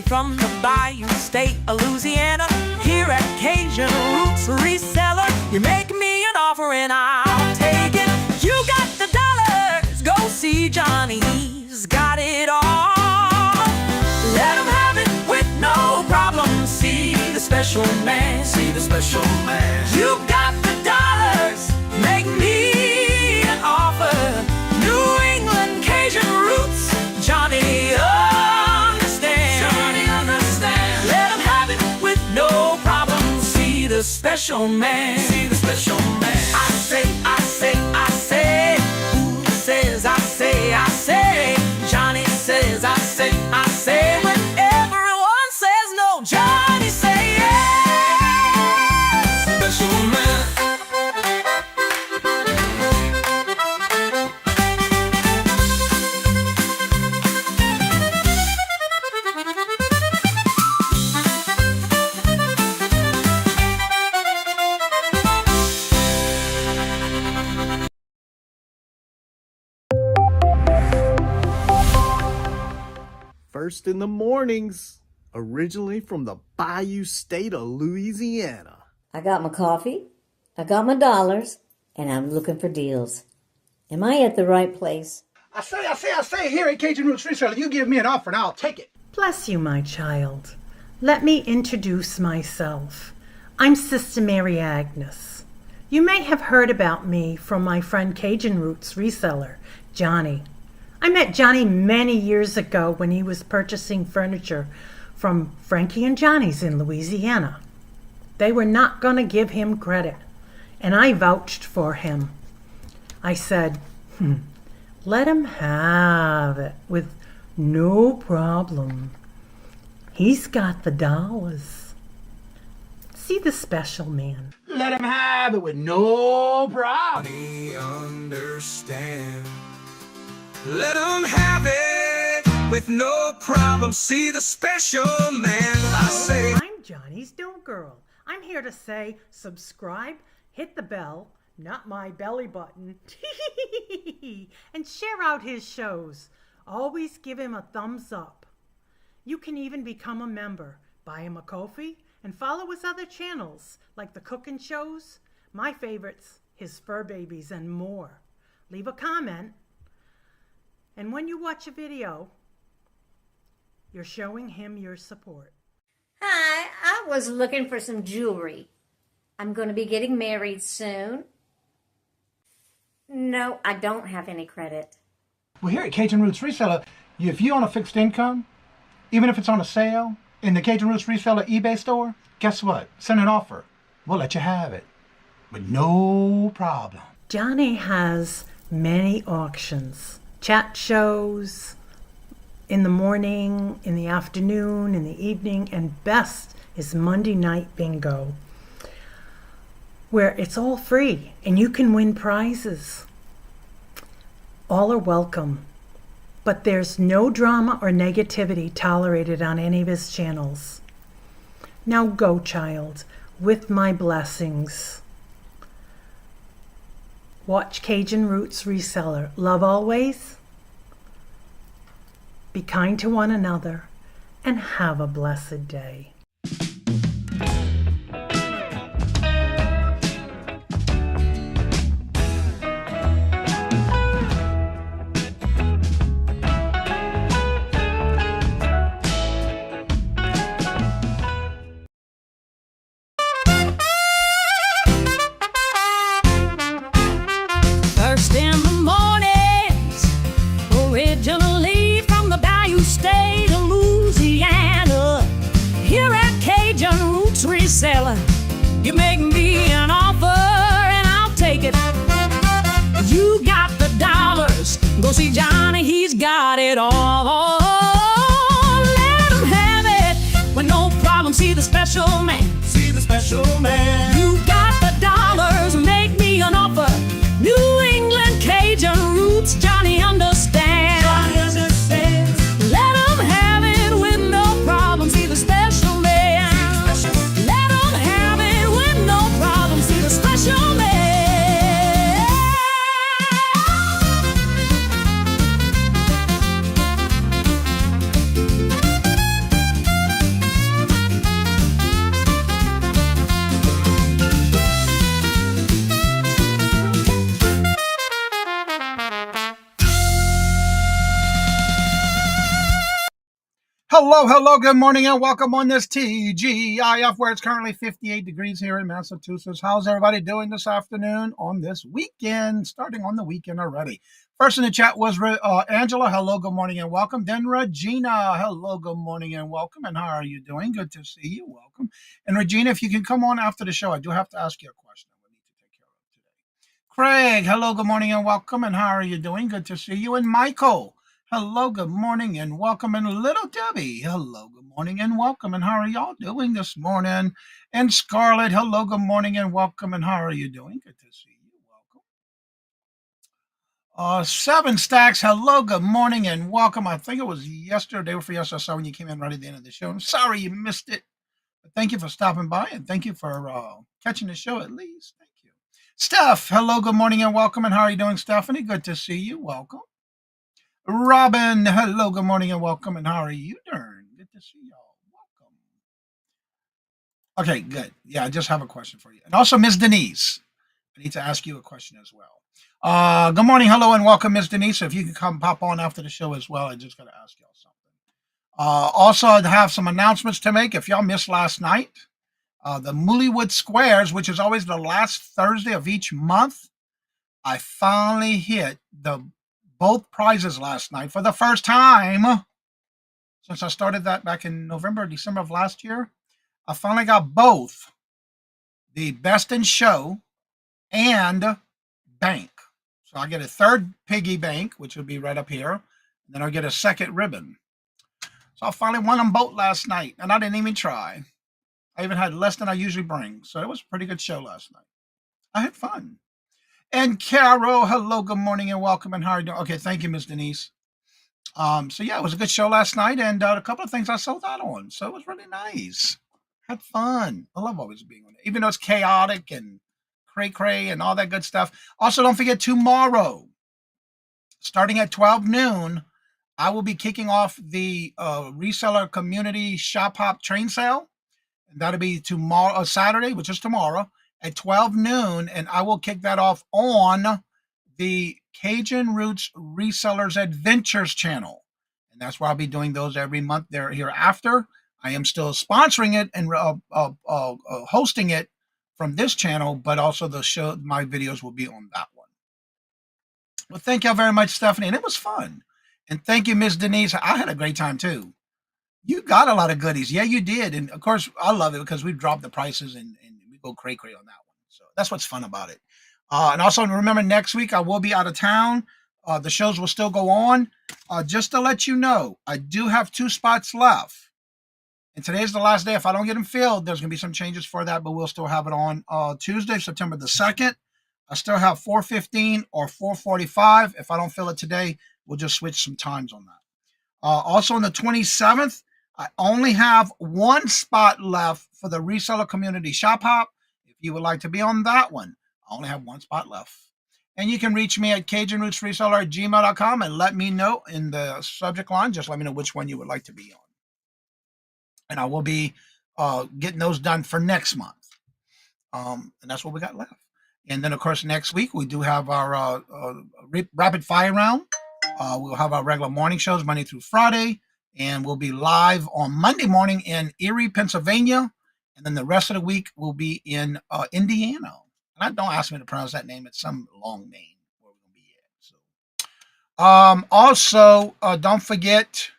Johnny from the Bayou State of Louisiana. Here at Cajun Roots Reseller, you make me an offer and I'll take it. You got the dollars, go see Johnny, he's got it all. Let him have it with no problem. See the special man, see the special man. You got the dollars, make me an offer. New England Kajun Roots, Johnny understands. Johnny understands. Let him have it with no problem. See the special man, see the special man. I say, I say, I say. Who says I say, I say? Johnny says I say, I say. When everyone says no, Johnny say yes. Special man. First in the mornings, originally from the Bayou State of Louisiana. I got my coffee, I got my dollars, and I'm looking for deals. Am I at the right place? I say, here at Cajun Roots Reseller, you give me an offer and I'll take it. Bless you, my child. Let me introduce myself. I'm Sister Mary Agnes. You may have heard about me from my friend Cajun Roots Reseller, Johnny. I met Johnny many years ago when he was purchasing furniture from Frankie and Johnny's in Louisiana. They were not going to give him credit, and I vouched for him. I said, let him have it with no problem. He's got the dollars. See the special man. Let him have it with no problem. Johnny understand. Let him have it with no problem. See the special man. I say, I'm Johnny's Don't Girl. I'm here to say subscribe, hit the bell, not my belly button, and share out his shows. Always give him a thumbs up. You can even become a member. Buy him a coffee and follow his other channels like the cooking shows, my favorites, his fur babies, and more. Leave a comment. And when you watch a video, you're showing him your support. Hi, I was looking for some jewelry. I'm going to be getting married soon. No, I don't have any credit. Well, here at Cajun Roots Reseller, if you own a fixed income, even if it's on a sale in the Cajun Roots Reseller eBay store, guess what? Send an offer. We'll let you have it with no problem. Johnny has many auctions, chat shows, in the morning, in the afternoon, in the evening, and best is Monday night bingo, where it's all free and you can win prizes. All are welcome, but there's no drama or negativity tolerated on any of his channels. Now go, child, with my blessings. Watch Cajun Roots Reseller. Love always. Be kind to one another and have a blessed day. First in the mornings, originally from the Bayou State of Louisiana. Here at Cajun Roots Reseller, you make me an offer and I'll take it. You got the dollars, go see Johnny, he's got it all. Let him have it with no problem. See the special man, see the special man. You got the dollars, make me an offer. New England Cajun Roots, Johnny understands. Johnny understands. Let him have it with no problem. See the special man. Let him have it with no problem. See the special man. Hello, good morning, and welcome on this TGIF, where it's currently 58 degrees here in Massachusetts. How's everybody doing this afternoon on this weekend? Starting on the weekend already. First in the chat was Angela. Hello, good morning, and welcome. Then Regina. Hello, good morning, and welcome. And how are you doing? Good to see you. Welcome. And Regina, if you can come on after the show, I do have to ask you a question I need to take care of today. Craig, hello, good morning, and welcome. And how are you doing? Good to see you. And Michael. Hello, good morning, and welcome. And Little Debbie, hello, good morning, and welcome. And how are y'all doing this morning? And Scarlett, hello, good morning, and welcome. And how are you doing? Good to see you. Welcome. Seven Stacks, hello, good morning, and welcome. I think it was yesterday, day before yesterday, I saw when you came in right at the end of the show. I'm sorry you missed it, but thank you for stopping by, and thank you for catching the show at least. Thank you. Steph, hello, good morning, and welcome. And how are you doing, Stephanie? Good to see you. Welcome. Robin, hello, good morning, and welcome. And how are you doing? Good to see y'all. Welcome. Okay, good. Yeah, I just have a question for you. And also, Ms. Denise, I need to ask you a question as well. Good morning, hello, and welcome, Ms. Denise. So if you can come pop on after the show as well, I just got to ask y'all something. Also, I have some announcements to make. If y'all missed last night, the Mullywood Squares, which is always the last Thursday of each month, I finally hit both prizes last night for the first time since I started that back in November, December of last year. I finally got both the Best in Show and Bank. So I get a third piggy bank, which will be right up here. And then I'll get a second ribbon. So I finally won them both last night, and I didn't even try. I even had less than I usually bring. So it was a pretty good show last night. I had fun. And Carol, hello, good morning, and welcome. And how are you doing? Okay, thank you, Miss Denise. So yeah, it was a good show last night, and a couple of things I sold out on. So it was really nice. Had fun. I love always being on it, even though it's chaotic and cray and all that good stuff. Also, don't forget tomorrow, starting at 12 noon, I will be kicking off the Reseller Community Shop Hop Train Sale. And that'll be tomorrow, Saturday, which is tomorrow, at 12 noon, and I will kick that off on the Cajun Roots Resellers Adventures channel. And that's where I'll be doing those every month there hereafter. I am still sponsoring it and hosting it from this channel, but also the show, my videos will be on that one. Well, thank y'all very much, Stephanie, and it was fun. And thank you, Miss Denise. I had a great time too. You got a lot of goodies. Yeah, you did. And of course, I love it because we've dropped the prices and we go cray on that one. So that's what's fun about it. And also remember, next week I will be out of town. The shows will still go on. Just to let you know, I do have 2 spots left. And today's the last day. If I don't get them filled, there's going to be some changes for that, but we'll still have it on Tuesday, September the 2nd. I still have 4:15 or 4:45. If I don't fill it today, we'll just switch some times on that. Also on the 27th, I only have 1 spot left for the Reseller Community Shop Hop. If you would like to be on that one, I only have 1 spot left. And you can reach me at CajunRootsReseller@gmail.com and let me know in the subject line. Just let me know which one you would like to be on. And I will be getting those done for next month. And that's what we got left. And then, of course, next week we do have our rapid fire round. We'll have our regular morning shows Monday through Friday. And we'll be live on Monday morning in Erie, Pennsylvania. And then the rest of the week will be in Indiana. And don't ask me to pronounce that name. It's some long name where we're going to be at. So, also, don't forget,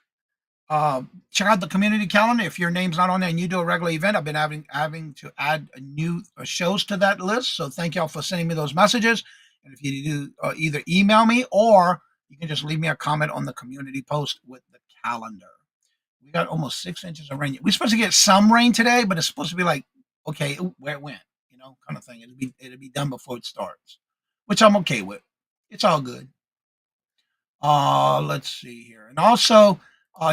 check out the community calendar. If your name's not on there and you do a regular event, I've been having to add new shows to that list. So thank y'all for sending me those messages. And if you do, either email me or you can just leave me a comment on the community post with the calendar. We got almost 6 inches of rain. We're supposed to get some rain today, but it's supposed to be like, okay, where it went, kind of thing. It'll be done before it starts, which I'm okay with. It's all good. Let's see here. And also,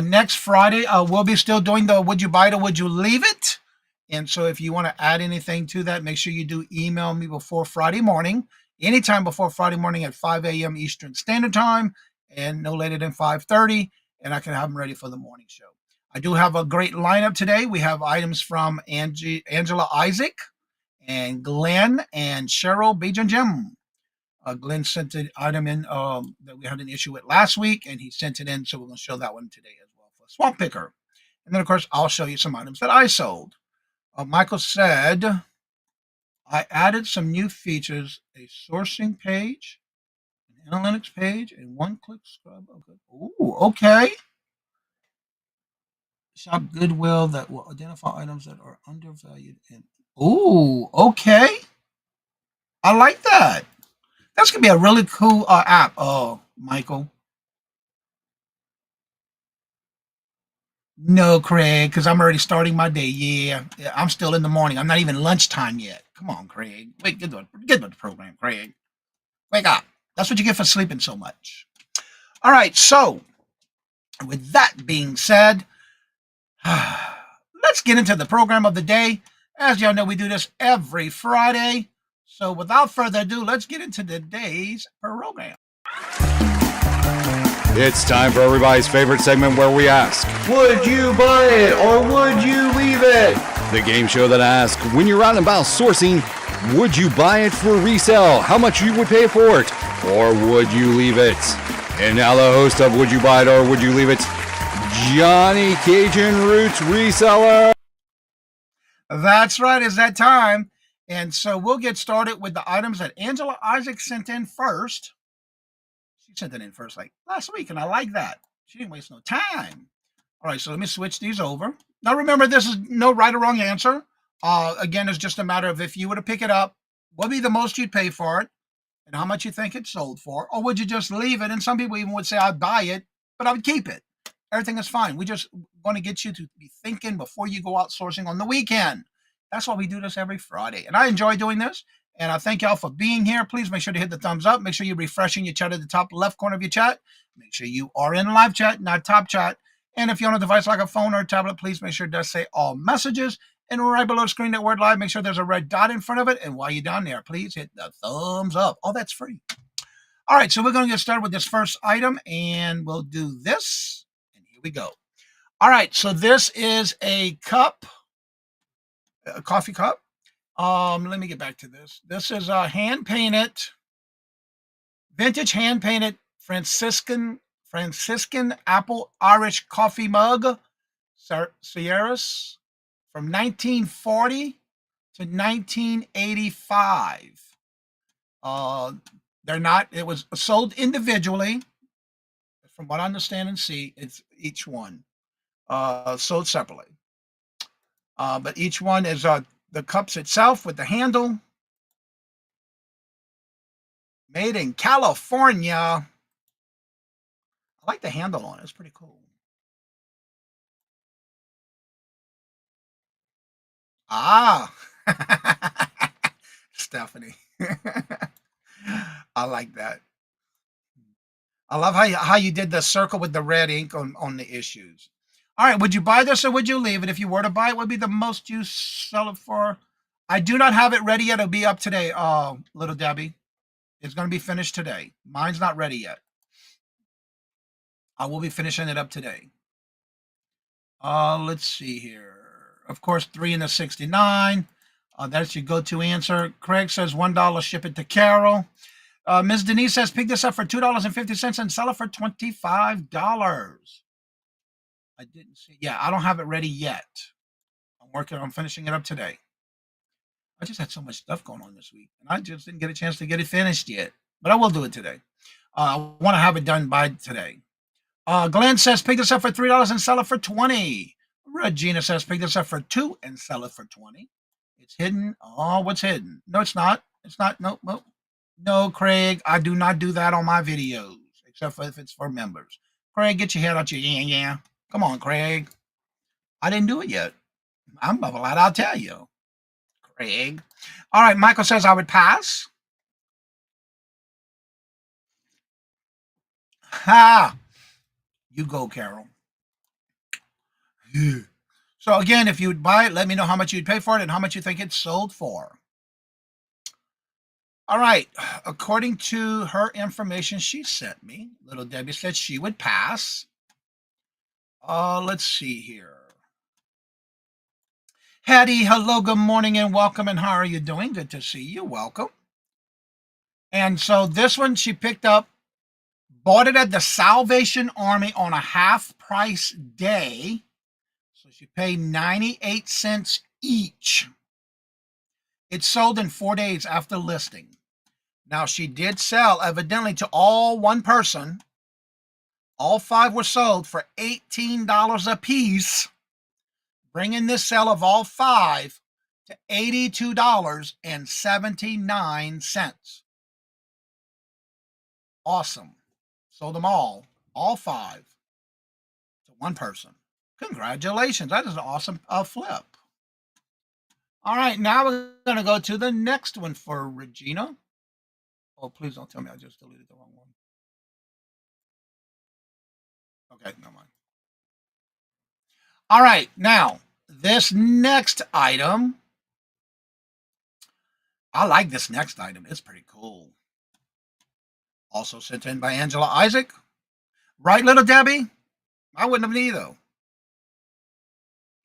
next Friday, we'll be still doing the Would You Buy It or Would You Leave It? And so if you want to add anything to that, make sure you do email me before Friday morning, anytime before Friday morning at 5 a.m. Eastern Standard Time, and no later than 5:30, and I can have them ready for the morning show. I do have a great lineup today. We have items from Angela Isaac and Glenn and Cheryl Bejan Jim. Glenn sent an item in that we had an issue with last week, and he sent it in, so we're going to show that one today as well for Swamp Picker. And then, of course, I'll show you some items that I sold. Michael said, I added some new features, a sourcing page, an analytics page, and one-click scrub. Okay. Ooh, okay. Shop Goodwill that will identify items that are undervalued. And ooh, okay. I like that. That's going to be a really cool app, Michael. No, Craig, because I'm already starting my day. Yeah, I'm still in the morning. I'm not even lunchtime yet. Come on, Craig. Wait, get with the program, Craig. Wake up. That's what you get for sleeping so much. All right, so with that being said, let's get into the program of the day. As y'all know, we do this every Friday. So without further ado, let's get into today's program. It's time for everybody's favorite segment where we ask, Would you buy it or would you leave it? the game show that asks, when you're out and about sourcing, would you buy it for resale? How much you would pay for it? Or would you leave it? And now the host of Would You Buy It or Would You Leave It, Johnny Cajun Roots Reseller. That's right, it's that time. And so we'll get started with the items that Angela Isaac sent in first. She sent it in first like last week, and I like that. She didn't waste no time. All right, so let me switch these over. Now remember, this is no right or wrong answer. Again, it's just a matter of if you were to pick it up, what would be the most you'd pay for it, and how much you think it's sold for, or would you just leave it? And some people even would say, I'd buy it, but I would keep it. Everything is fine. We just want to get you to be thinking before you go out sourcing on the weekend. That's why we do this every Friday. And I enjoy doing this. And I thank y'all for being here. Please make sure to hit the thumbs up. Make sure you're refreshing your chat at the top left corner of your chat. Make sure you are in live chat, not top chat. And if you're on a device like a phone or a tablet, please make sure it does say all messages. And right below the screen, that word live, make sure there's a red dot in front of it. And while you're down there, please hit the thumbs up. Oh, that's free. All right, so we're going to get started with this first item. And we'll do this. And here we go. All right, so this is a cup, a coffee cup. Let me get back to this. This is a hand-painted, vintage hand-painted Franciscan apple Irish coffee mug, Sierras, from 1940 to 1985. It was sold individually. From what I understand and see, it's each one sold separately. But each one is the cups itself with the handle. Made in California. I like the handle on it. It's pretty cool. Ah, Stephanie. I like that. I love how you did the circle with the red ink on the issues. All right, would you buy this or would you leave it? If you were to buy it, what would be the most you sell it for? I do not have it ready yet. It'll be up today, little Debbie. It's going to be finished today. Mine's not ready yet. I will be finishing it up today. Let's see here. Of course, 3 in the 69. That's your go-to answer. Craig says $1, ship it to Carol. Ms. Denise says, pick this up for $2.50 and sell it for $25. I didn't see. Yeah, I don't have it ready yet. I'm working on finishing it up today. I just had so much stuff going on this week, and I just didn't get a chance to get it finished yet. But I will do it today. I want to have it done by today. Glenn says, pick this up for $3 and sell it for $20. Regina says, pick this up for $2 and sell it for $20. It's hidden. Oh, what's hidden? No, it's not. It's not. Nope. No, Craig, I do not do that on my videos, except for if it's for members. Craig, get your head out your yeah. Come on, Craig. I didn't do it yet. I'm glad I'll tell you. Craig. All right, Michael says I would pass. Ha! You go, Carol. Yeah. So again, if you would buy it, let me know how much you'd pay for it and how much you think it's sold for. All right. According to her information she sent me, little Debbie said she would pass. Let's see here. Hattie, hello, good morning and welcome. And how are you doing? Good to see you. Welcome. And so this one she picked up, bought it at the Salvation Army on a half price day. So So she paid 98 cents each. It sold in 4 days after listing. Now, she did sell, evidently, to all one person. All 5 were sold for $18 a piece, bringing this sale of all 5 to $82.79. Awesome. Sold them all 5, to one person. Congratulations. That is an awesome flip. All right, now we're going to go to the next one for Regina. Oh, please don't tell me I just deleted the wrong one. Okay, never mind. All right, now, this next item. I like this next item. It's pretty cool. Also sent in by Angela Isaac. Right, little Debbie? I wouldn't have either.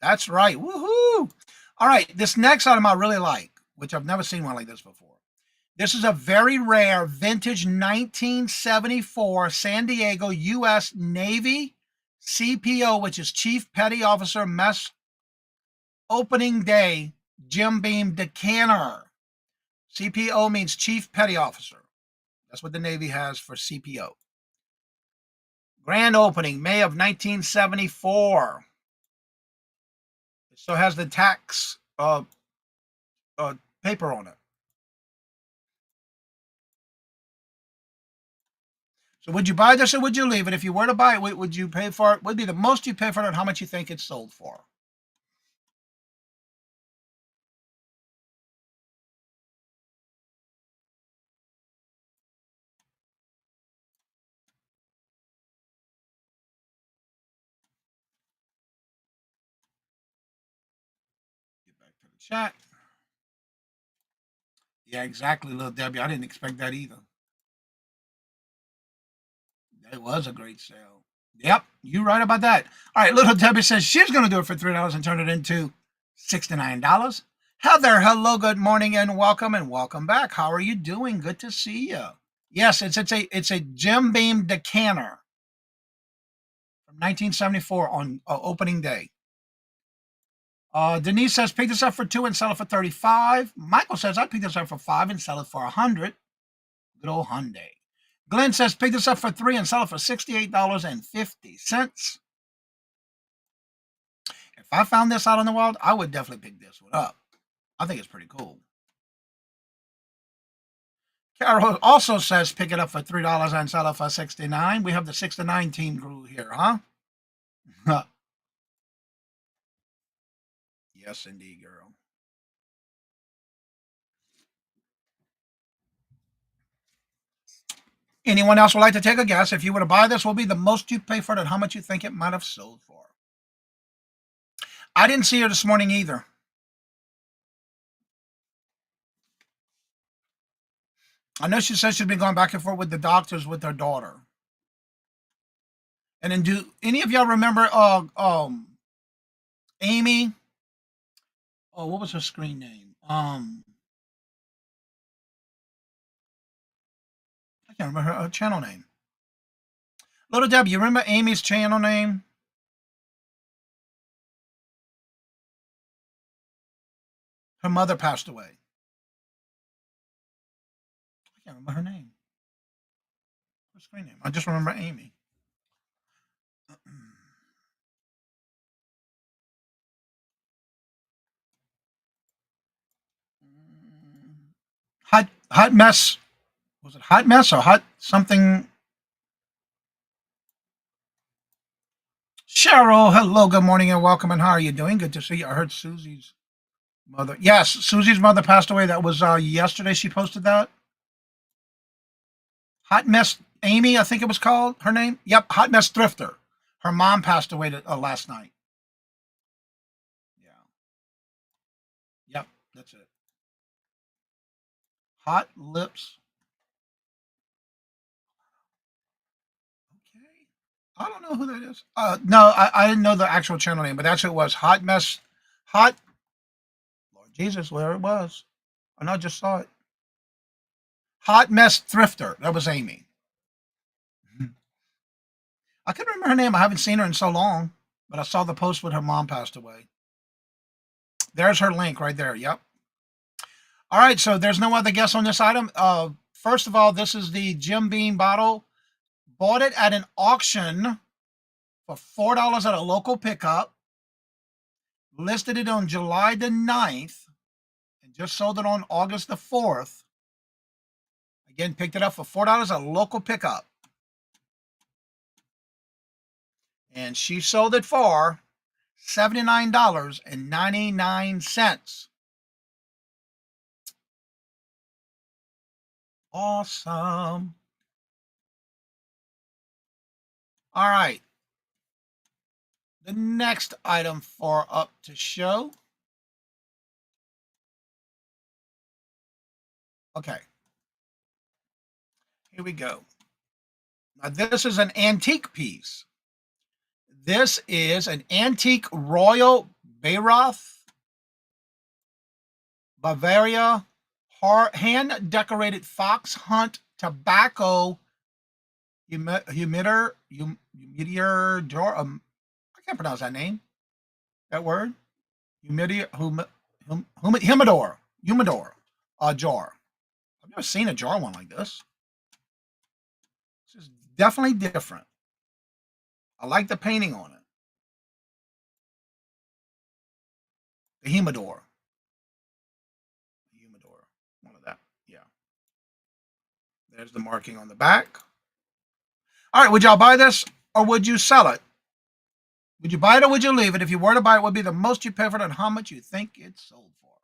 That's right. Woohoo! All right, this next item I really like, which I've never seen one like this before. This is a very rare vintage 1974 San Diego U.S. Navy CPO, which is Chief Petty Officer Mess Opening Day Jim Beam Decanter. CPO means Chief Petty Officer. That's what the Navy has for CPO. Grand opening, May of 1974. It still has the tax paper on it. So would you buy this or would you leave it? If you were to buy it, would you pay for it? What would be the most you pay for it and how much you think it's sold for? Get back to the chat. Yeah, exactly, little Debbie. I didn't expect that either. It was a great sale. Yep, you're right about that. All right, little Debbie says she's going to do it for $3 and turn it into $69. Heather, hello, good morning, and welcome back. How are you doing? Good to see you. Yes, it's a Jim Beam Decanter from 1974 on opening day. Denise says pick this up for $2 and sell it for $35. Michael says I'd pick this up for $5 and sell it for $100. Good old Hyundai. Glenn says pick this up for $3 and sell it for $68.50. If I found this out in the wild, I would definitely pick this one up. I think it's pretty cool. Carol also says pick it up for $3 and sell it for $69. We have the 6-9 team crew here, huh? Yes, indeed, girl. Anyone else would like to take a guess? If you were to buy this, what will be the most you pay for it and how much you think it might have sold for? I didn't see her this morning either. I know she said she'd been going back and forth with the doctors with her daughter. And then do any of y'all remember Amy? Oh, what was her screen name? I can't remember her channel name. Little Debbie, you remember Amy's channel name? Her mother passed away. I can't remember her name. Her screen name. I just remember Amy. Hot Mess. Was it Hot Mess or Hot something? Cheryl, hello, good morning and welcome. And how are you doing? Good to see you. I heard Susie's mother. Yes, Susie's mother passed away. That was yesterday she posted that. Hot Mess Amy, I think it was called, her name. Yep, Hot Mess Thrifter. Her mom passed away last night. Yeah. Yep, that's it. Hot Lips. Okay. I don't know who that is. No, I didn't know the actual channel name, but that's who it was. Hot Mess. Lord Jesus, where it was. I know, I just saw it. Hot Mess Thrifter. That was Amy. I couldn't remember her name. I haven't seen her in so long. but I saw the post when her mom passed away. There's her link right there. Yep. All right, so there's no other guess on this item. First of all, this is the Jim Beam bottle. Bought it at an auction for $4 at a local pickup. Listed it on July the 9th and just sold it on August the 4th. Again, picked it up for $4 at a local pickup. And she sold it for $79.99. Awesome. All right. The next item for up to show. Okay. Here we go. Now, this is an antique piece. This is an antique Royal Bayreuth, Bavaria, hand-decorated fox hunt tobacco humidor, I can't pronounce that name. That word, humidor, jar. I've never seen a jar one like this. This is definitely different. I like the painting on it. The humidor. One of that. Yeah. There's the marking on the back. All right. Would y'all buy this or would you sell it? Would you buy it or would you leave it? If you were to buy it, what would be the most you pay for it and how much you think it sold for?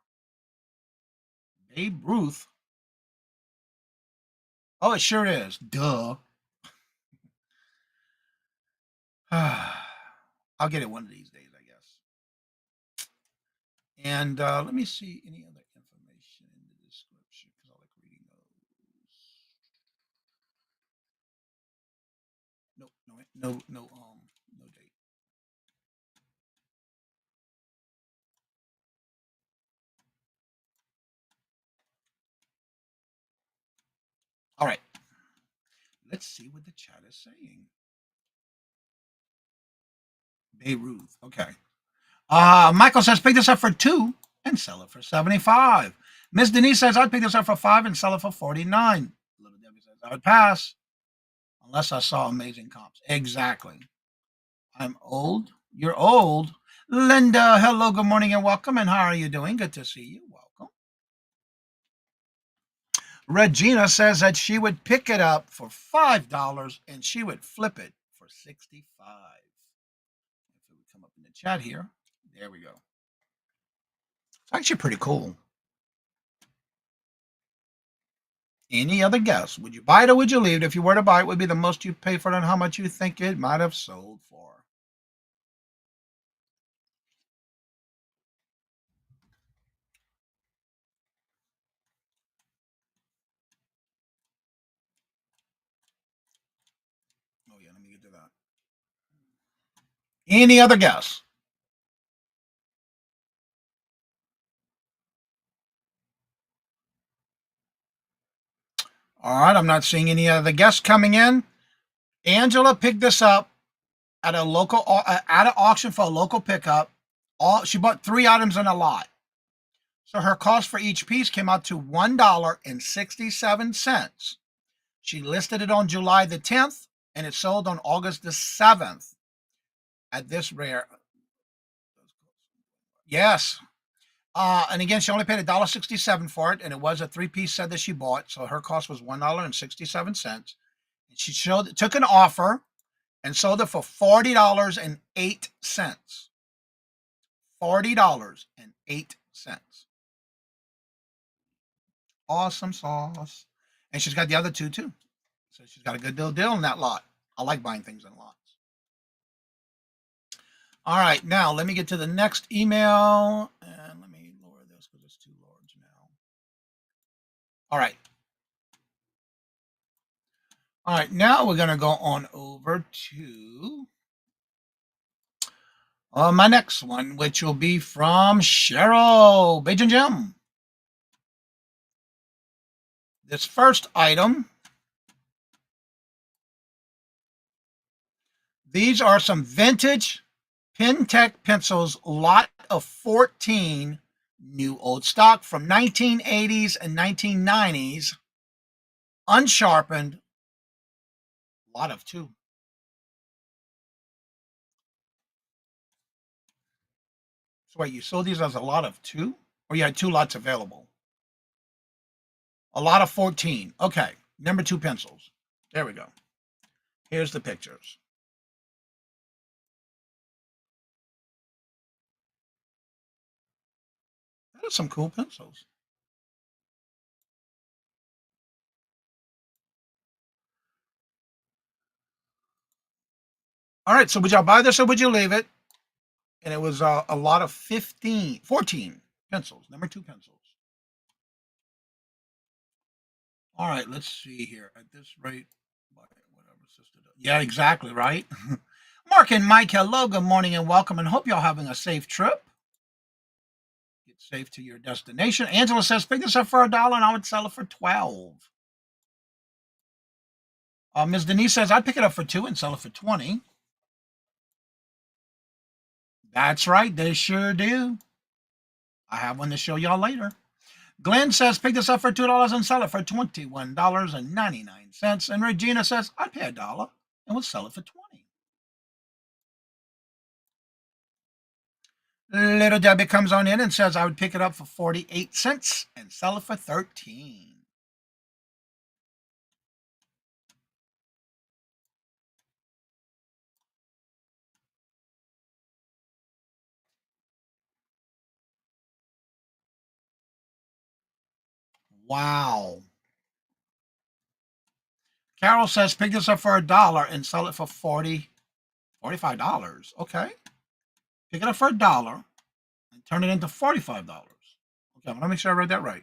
Babe Ruth. Oh, it sure is. Duh. I'll get it one of these days, I guess. And let me see any other information in the description because I like reading those. No date. All right. Let's see what the chat is saying. Beirut. Okay. Michael says, pick this up for $2 and sell it for $75. Miss Denise says, I'd pick this up for $5 and sell it for $49. Little Debbie says, I would pass unless I saw amazing comps. Exactly. I'm old. You're old. Linda, hello, good morning and welcome. And how are you doing? Good to see you. Welcome. Regina says that she would pick it up for $5 and she would flip it for $65. If it would come up in the chat here. There we go. It's actually pretty cool. Any other guess? Would you buy it or would you leave it? If you were to buy it, would be the most you pay for it and how much you think it might have sold for? Oh, yeah, let me get to that. Any other guess? All right, I'm not seeing any other guests coming in. Angela picked this up at a local at an auction for a local pickup. She bought 3 items in a lot. So her cost for each piece came out to $1.67. She listed it on July the 10th and it sold on August the 7th at this rare. Yes. And again, she only paid $1.67 for it, and it was a 3-piece set that she bought. So her cost was $1.67. She took an offer and sold it for $40.08. $40.08. Awesome sauce. And she's got the other 2 too. So she's got a good deal on that lot. I like buying things in lots. All right, now let me get to the next email. And let me lower this because it's too large now. All right. All right, now we're going to go on over to my next one, which will be from Cheryl Bajan Jim. This first item, these are some vintage PenTech pencils, lot of 14, new old stock from 1980s and 1990s, unsharpened, lot of 2. So wait, you sold these as a lot of 2? Or you had 2 lots available? A lot of 14. Okay, number 2 pencils. There we go. Here's the pictures. That is some cool pencils. All right, so would y'all buy this or would you leave it? And it was a lot of 14 pencils, number 2 pencils. All right, let's see here. At this rate, whatever sister does. Yeah, exactly, right? Mark and Mike, hello, good morning and welcome, and hope y'all having a safe trip. Get safe to your destination. Angela says, pick this up for $1 and I would sell it for 12. Ms. Denise says, I'd pick it up for 2 and sell it for 20. That's right, they sure do. I have one to show y'all later. Glenn says, pick this up for $2 and sell it for $21.99. And Regina says, I'd pay $1 and we'll sell it for 20. Little Debbie comes on in and says, I would pick it up for 48 cents and sell it for 13. Wow. Carol says, pick this up for $1 and sell it for $45. Okay. Pick it up for $1 and turn it into $45. Okay, I want to make sure I read that right.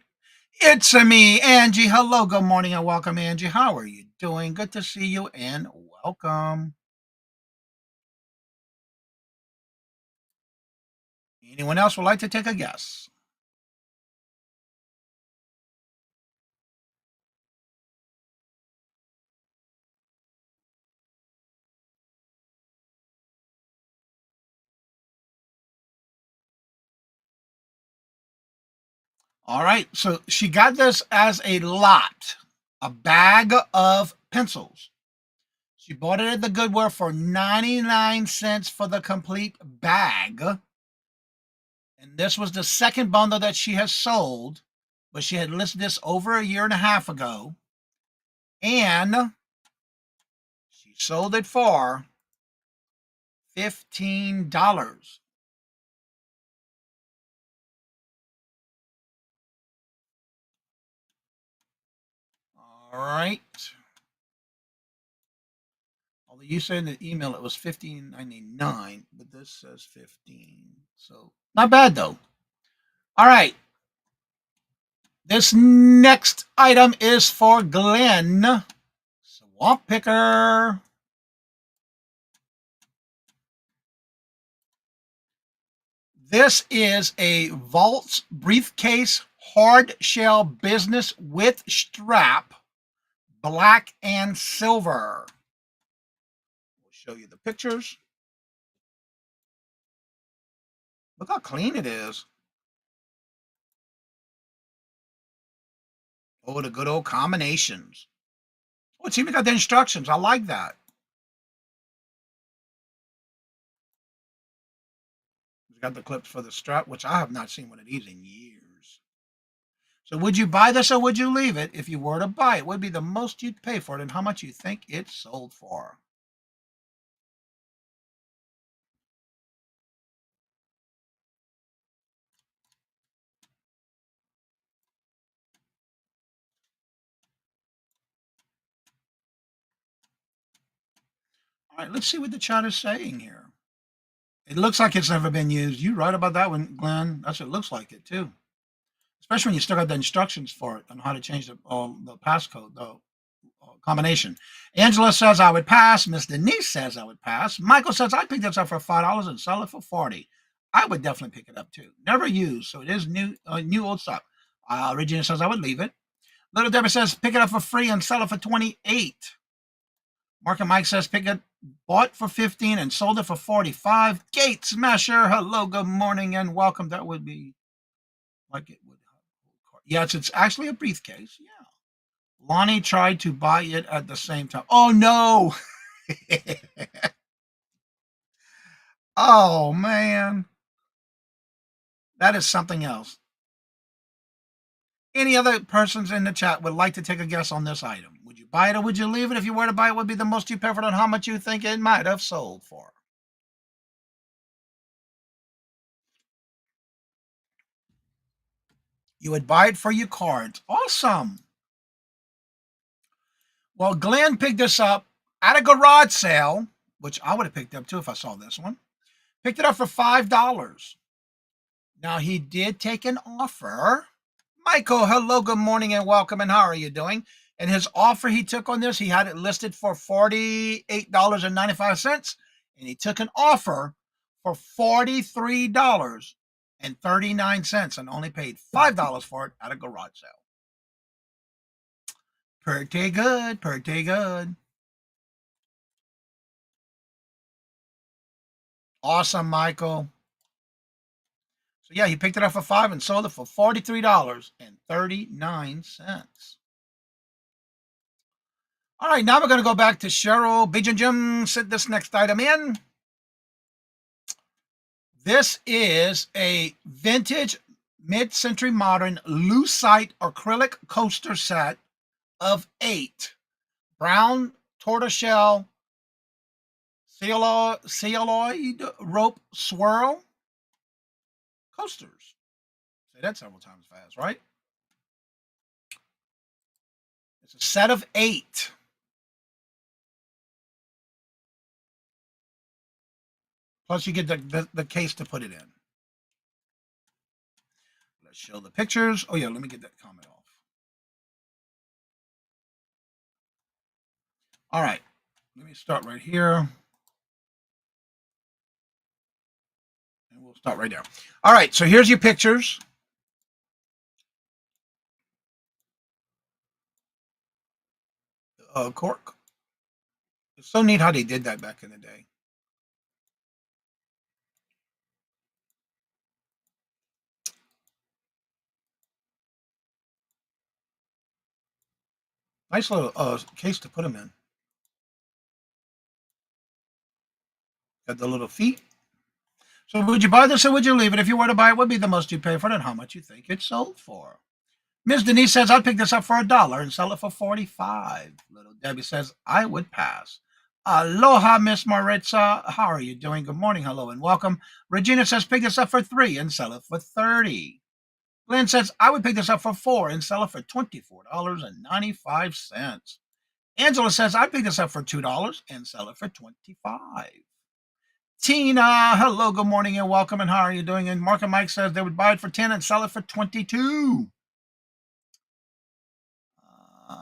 It's me, Angie. Hello, good morning and welcome, Angie. How are you doing? Good to see you and welcome. Anyone else would like to take a guess? All right, so she got this as a lot, a bag of pencils. She bought it at the Goodwill for 99 cents for the complete bag. And this was the second bundle that she has sold, but she had listed this over a year and a half ago. And she sold it for $15. All right. Although you said in the email it was $15.99, but this says 15. So not bad though. All right. This next item is for Glenn. Swamp Picker. This is a Vaults briefcase hard shell business with strap, black and silver. We'll show you the pictures. Look how clean it is. Oh, the good old combinations. Oh, it's even got the instructions. I like that. It's got the clips for the strap, which I have not seen one of these in years. So would you buy this or would you leave it? If you were to buy it, what would be the most you'd pay for it and how much you think it sold for? All right, let's see what the chat is saying here. It looks like it's never been used. You're right about that one, Glenn. That's what it looks like it too. Especially when you still got the instructions for it on how to change the passcode, the combination. Angela says I would pass. Miss Denise says I would pass. Michael says I'd pick this up for $5 and sell it for $40. I would definitely pick it up too. Never used, so it is new old stuff. Regina says I would leave it. Little Debbie says pick it up for free and sell it for $28. Mark and Mike says pick it, bought for 15 and sold it for 45. Gate Smasher, hello, good morning and welcome. That would be like it would. Yes, it's actually a briefcase. Yeah. Lonnie tried to buy it at the same time. Oh no. Oh man. That is something else. Any other persons in the chat would like to take a guess on this item? Would you buy it or would you leave it? If you were to buy it, what would be the most you pay for it and how much you think it might have sold for? You would buy it for your cards. Awesome. Well, Glenn picked this up at a garage sale, which I would have picked up too if I saw this one. Picked it up for $5. Now, he did take an offer. Michael, hello, good morning, and welcome, and how are you doing? And his offer he took on this, he had it listed for $48.95, and he took an offer for $43.39 and only paid $5 for it at a garage sale. Pretty good, pretty good. Awesome, Michael. So yeah, he picked it up for $5 and sold it for $43.39. All right, now we're going to go back to Cheryl. Beach and Jim, sit this next item in. This is a vintage mid-century modern lucite acrylic coaster set of 8 brown tortoiseshell celluloid rope swirl coasters. Say that several times fast, right? It's a set of 8. Plus you get the case to put it in. Let's show the pictures. Oh yeah, let me get that comment off. All right, let me start right here. And we'll start right there. All right, so here's your pictures. Cork. It's so neat how they did that back in the day. Nice little case to put them in. Got the little feet. So would you buy this or would you leave it? If you were to buy it, what would be the most you pay for it and how much you think it sold for? Ms. Denise says, I'd pick this up for $1 and sell it for 45. Little Debbie says, I would pass. Aloha, Miss Maritza. How are you doing? Good morning, hello, and welcome. Regina says, pick this up for $3 and sell it for 30. Glenn says, I would pick this up for $4 and sell it for $24.95. Angela says, I'd pick this up for $2 and sell it for $25. Tina, hello, good morning, and welcome, and how are you doing? And Mark and Mike says they would buy it for 10 and sell it for 22.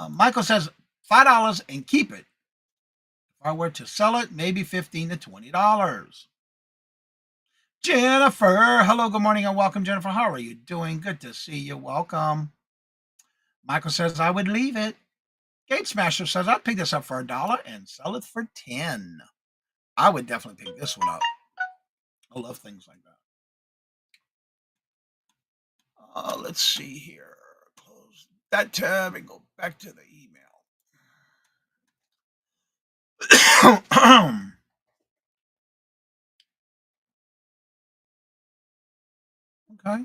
Michael says $5 and keep it. If I were to sell it, maybe $15 to $20. Jennifer, hello, good morning, and welcome, Jennifer. How are you doing? Good to see you. Welcome. Michael says I would leave it. Gate Smasher says I'd pick this up for $1 and sell it for 10. I would definitely pick this one up. I love things like that. Let's see here. Close that tab and go back to the email. Okay.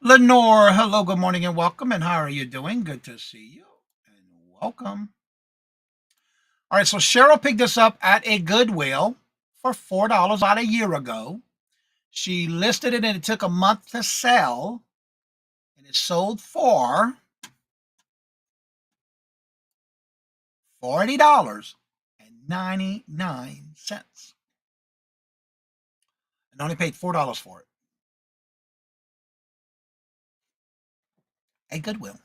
Lenore, hello, good morning, and welcome. And how are you doing? Good to see you. And welcome. All right, so Cheryl picked this up at a Goodwill for $4 about a year ago. She listed it and it took a month to sell. And it sold for $40.99. And only paid $4 for it. A Goodwill.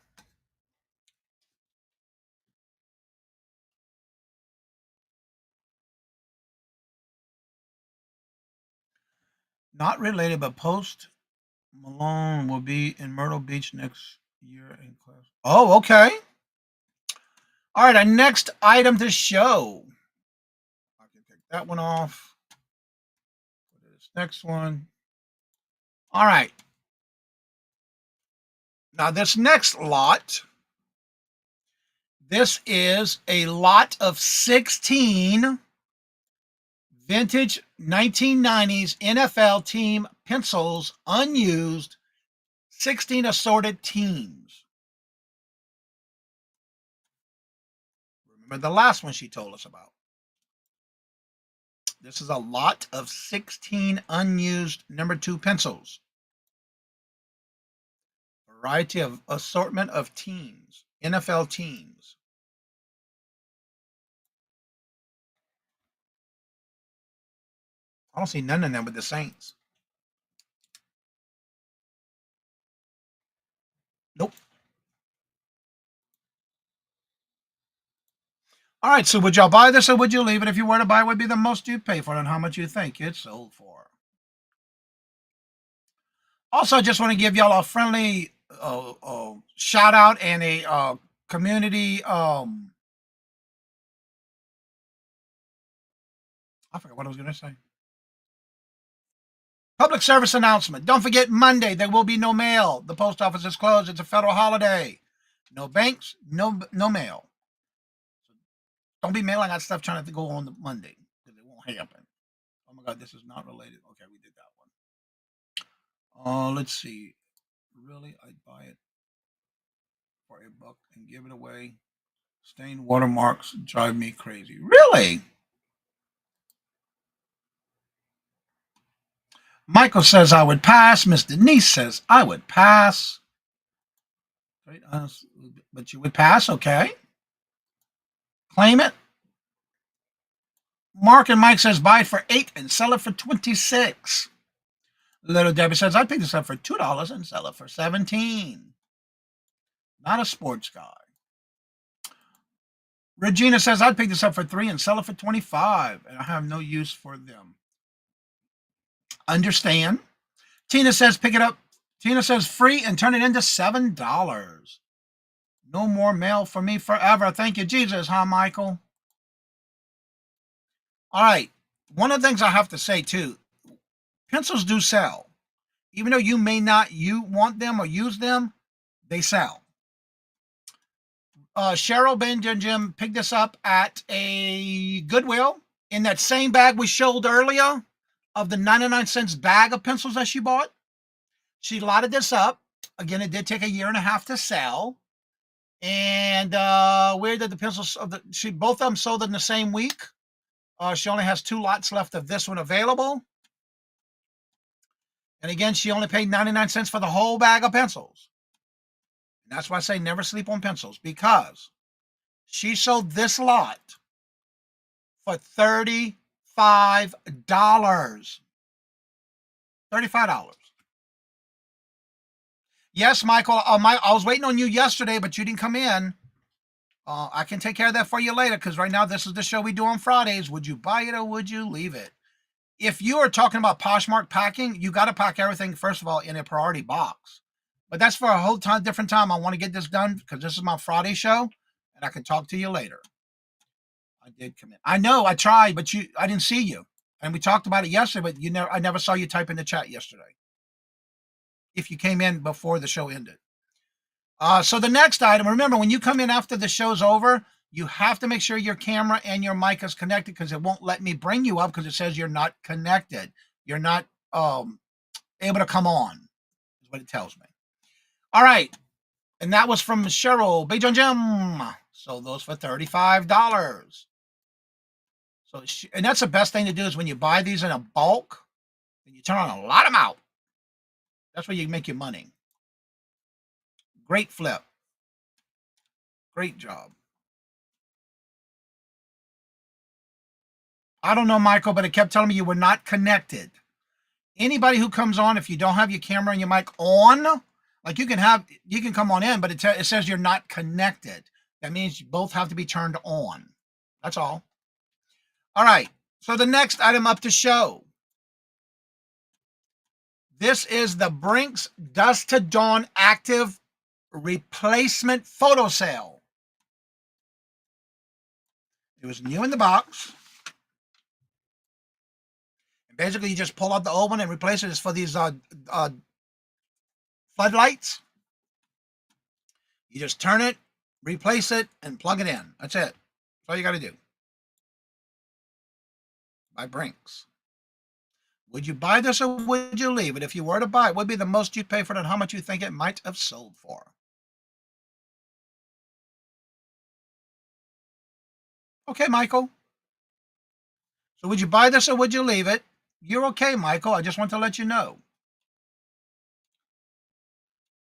Not related, but Post Malone will be in Myrtle Beach next year in class. Oh, okay. All right, our next item to show. I can take that one off. This next one. All right. Now, this next lot, this is a lot of 16 vintage 1990s NFL team pencils, unused, 16 assorted teams. Remember the last one she told us about. This is a lot of 16 unused number 2 pencils. Variety of assortment of teams, NFL teams. I don't see none of them with the Saints. Nope. All right, so would y'all buy this or would you leave it? If you were to buy it, what would be the most you'd pay for it and how much you think it sold for? Also, I just want to give y'all a friendly shout out and a community. I forgot what I was going to say. Public service announcement. Don't forget Monday, there will be no mail. The post office is closed. It's a federal holiday. No banks, no mail. Don't be mailing out stuff trying to go on the Monday because it won't happen. Oh my God, this is not related. Okay, we did that one. Let's see. Really, I'd buy it for $1 and give it away. Stained watermarks drive me crazy. Really? Michael says I would pass. Miss Denise says I would pass. But you would pass, okay? Claim it. Mark and Mike says buy it for $8 and sell it for $26. Little Debbie says I'd pick this up for $2 and sell it for $17. Not a sports guy. Regina says I'd pick this up for $3 and sell it for $25, and I have no use for them. Understand? Tina says pick it up. Tina says free and turn it into $7. No more mail for me forever. Thank you, Jesus, huh, Michael? All right. One of the things I have to say, too, pencils do sell. Even though you may not want them or use them, they sell. Cheryl Jim picked this up at a Goodwill in that same bag we showed earlier of the 99-cent bag of pencils that she bought. She lotted this up. Again, it did take 1.5 years to sell. And where did the pencils? Both of them sold in the same week. She only has 2 lots left of this one available. And again, she only paid 99 cents for the whole bag of pencils. And that's why I say never sleep on pencils, because she sold this lot for $35. $35. Yes, Michael, I was waiting on you yesterday, but you didn't come in. I can take care of that for you later, because right now this is the show we do on Fridays. Would you buy it or would you leave it? If you are talking about Poshmark packing, you got to pack everything, first of all, in a priority box. But that's for a whole different time. I want to get this done because this is my Friday show, and I can talk to you later. I did come in. I know, I tried, but I didn't see you. And we talked about it yesterday, but I never saw you type in the chat yesterday. If you came in before the show ended. So the next item, remember, when you come in after the show's over, you have to make sure your camera and your mic is connected, because it won't let me bring you up because it says you're not connected. You're not able to come on, is what it tells me. All right. And that was from Cheryl Bajon Jim. So those for $35. So, and that's the best thing to do is when you buy these in a bulk, and you turn on a lot of them out. That's where you make your money. Great flip. Great job. I don't know, Michael, but it kept telling me you were not connected. Anybody who comes on, if you don't have your camera and your mic on, like you can come on in, but it says you're not connected. That means you both have to be turned on. That's all. All right. So the next item up to show. This is the Brinks Dusk to Dawn Active Replacement Photo Cell. It was new in the box. And basically, you just pull out the old one and replace it. It's for these floodlights. You just turn it, replace it, and plug it in. That's it. That's all you got to do. By Brinks. Would you buy this or would you leave it? If you were to buy it, what would be the most you'd pay for it and how much you think it might have sold for? Okay, Michael. So would you buy this or would you leave it? You're okay, Michael. I just want to let you know.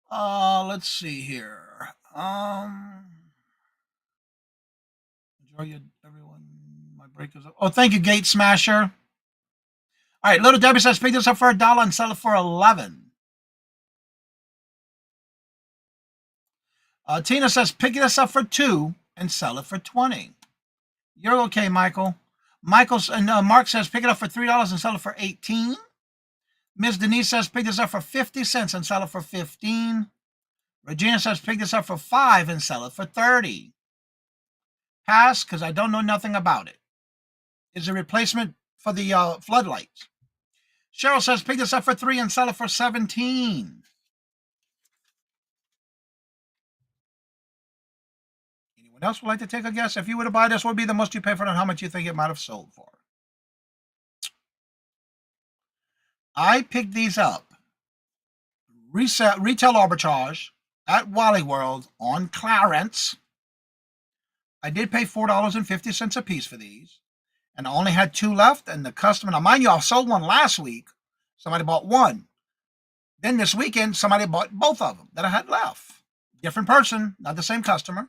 Let's see here. Enjoy you, everyone. My break is up. Oh, thank you, Gate Smasher. All right, Little Debbie says pick this up for $1 and sell it for $11. Tina says pick this up for $2 and sell it for $20. You're okay, Michael. Mark says pick it up for $3 and sell it for $18. Ms. Denise says pick this up for 50 cents and sell it for $15. Regina says pick this up for $5 and sell it for $30. Pass, because I don't know nothing about it. It's a replacement for the floodlights. Cheryl says pick this up for $3 and sell it for $17. Anyone else would like to take a guess? If you were to buy this, what would be the most you pay for it and how much you think it might have sold for? I picked these up. Retail arbitrage at Wally World on clearance. I did pay $4.50 a piece for these. And I only had 2 left. And the customer, now mind you, I sold one last week. Somebody bought one. Then this weekend, somebody bought both of them that I had left. Different person, not the same customer.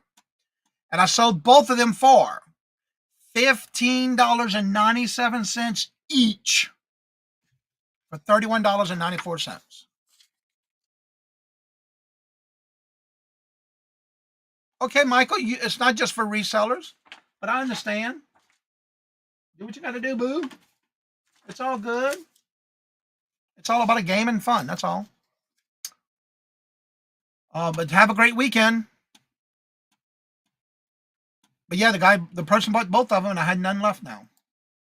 And I sold both of them for $15.97 each for $31.94. Okay, Michael, it's not just for resellers, but I understand. Do what you got to do, boo. It's all good. It's all about a game and fun. That's all. But have a great weekend. But yeah, the person bought both of them, and I had none left now.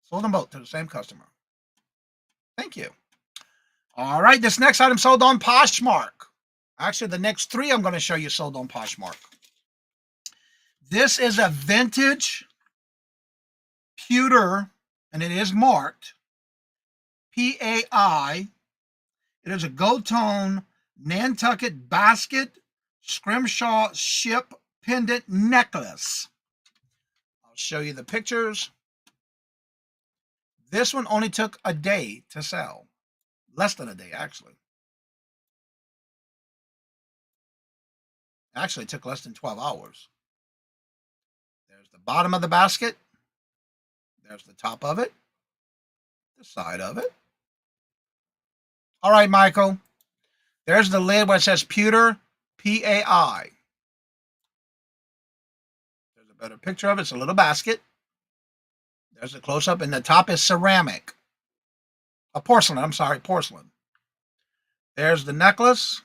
Sold them both to the same customer. Thank you. All right, this next item sold on Poshmark. Actually, the next 3 I'm going to show you sold on Poshmark. This is a vintage pewter, and it is marked PAI. It is a gold tone Nantucket basket scrimshaw ship pendant necklace. I'll show you the pictures. This one only took a day to sell. Less than a day, actually. Actually, it took less than 12 hours. There's the bottom of the basket. There's the top of it. The side of it. All right, Michael. There's the lid where it says pewter, PAI. There's a better picture of it. It's a little basket. There's a close-up, and the top is ceramic. Porcelain, I'm sorry, porcelain. There's the necklace.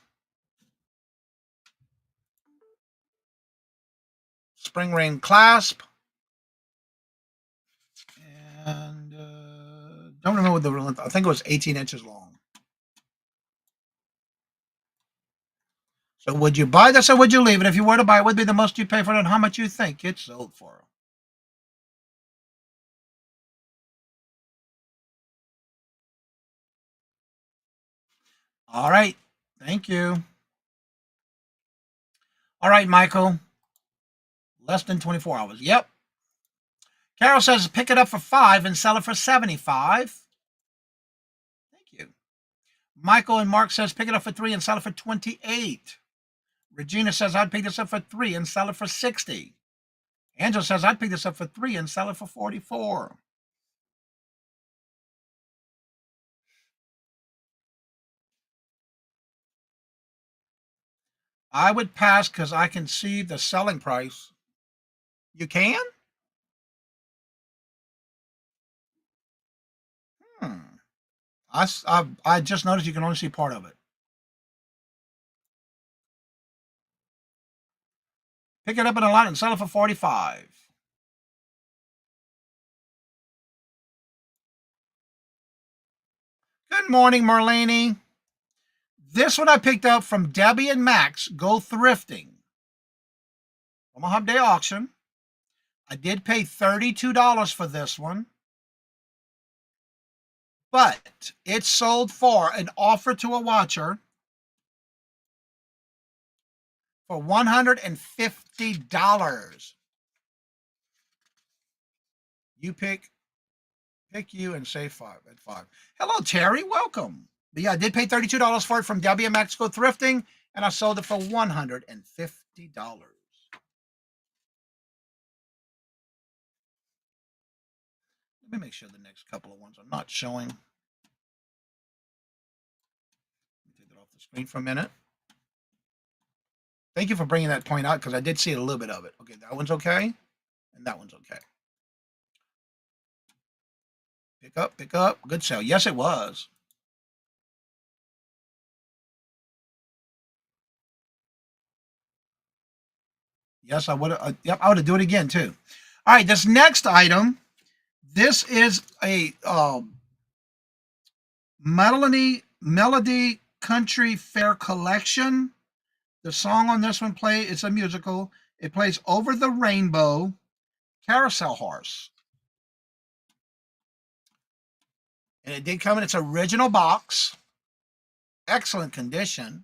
Spring ring clasp. And don't remember the length. I think it was 18 inches long. So would you buy this or would you leave it? If you were to buy it, what would be the most you pay for it and how much you think it sold for? All right. Thank you. All right, Michael. Less than 24 hours. Yep. Carol says pick it up for $5 and sell it for $75. Thank you. Michael and Mark says pick it up for $3 and sell it for $28. Regina says I'd pick this up for $3 and sell it for $60. Angela says I'd pick this up for $3 and sell it for $44. I would pass because I can see the selling price. You can? I just noticed you can only see part of it. Pick it up in a lot and sell it for $45. Good morning, Marlene. This one I picked up from Debbie and Max Go Thrifting. Omaha Day Auction. I did pay $32 for this one. But it sold for an offer to a watcher for $150. You pick you and say 5 at 5. Hello, Terry. Welcome. But yeah, I did pay $32 for it from Debbie and Max Go Thrifting, and I sold it for $150. Let me make sure the next couple of ones are not showing. Let me take that off the screen for a minute. Thank you for bringing that point out because I did see a little bit of it. Okay, that one's okay, and that one's okay. Pick up. Good sale. Yes, it was. Yes, I would. Yep, I would do it again too. All right, this next item. This is a Melody Country Fair collection. The song on this one it's a musical. It plays Over the Rainbow, Carousel Horse. And it did come in its original box. Excellent condition.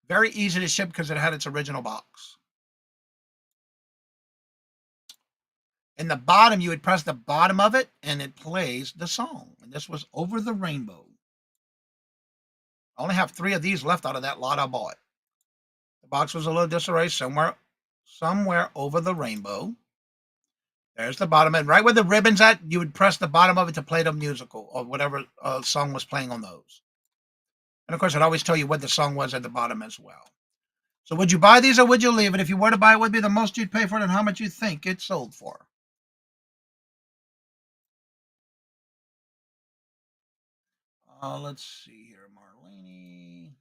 Very easy to ship because it had its original box. In the bottom, you would press the bottom of it, and it plays the song. And this was Over the Rainbow. I only have 3 of these left out of that lot I bought. The box was a little disarray somewhere over the rainbow. There's the bottom, and right where the ribbon's at, you would press the bottom of it to play the musical or whatever song was playing on those. And of course, I'd always tell you what the song was at the bottom as well. So would you buy these or would you leave it? If you were to buy it, what would be the most you'd pay for it and how much you think it sold for? Let's see here, Marlene.